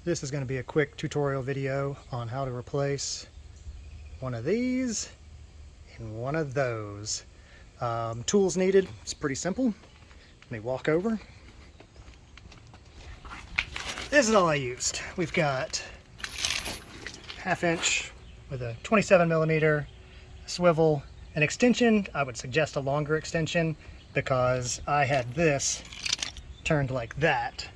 This is going to be a quick tutorial video on how to replace one of these and one of those. Tools needed, it's pretty simple. Let me walk over. This is all I used. We've got 1/2 inch with a 27mm swivel. An extension, I would suggest a longer extension because I had this turned like that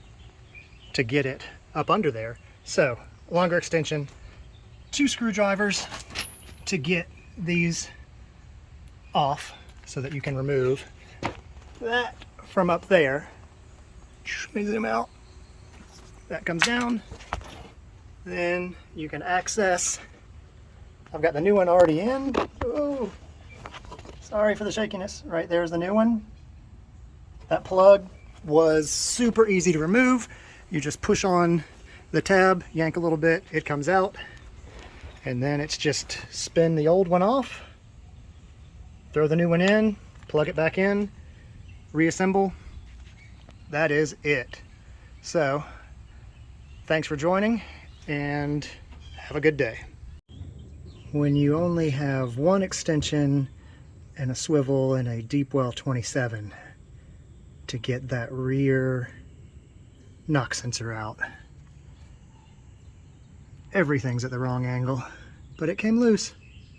to get it up under there. So longer extension, 2 screwdrivers to get these off so that you can remove that from up there. Let me zoom out. That comes down. Then you can access, I've got the new one already in. Oh, sorry for the shakiness. Right there's the new one. That plug was super easy to remove. You just push on the tab, yank a little bit, it comes out, and then it's just spin the old one off, throw the new one in, plug it back in, reassemble. That is it. So, thanks for joining, and have a good day. When you only have one extension and a swivel and a deep well 27 to get that rear knock sensor out, everything's at the wrong angle, but it came loose.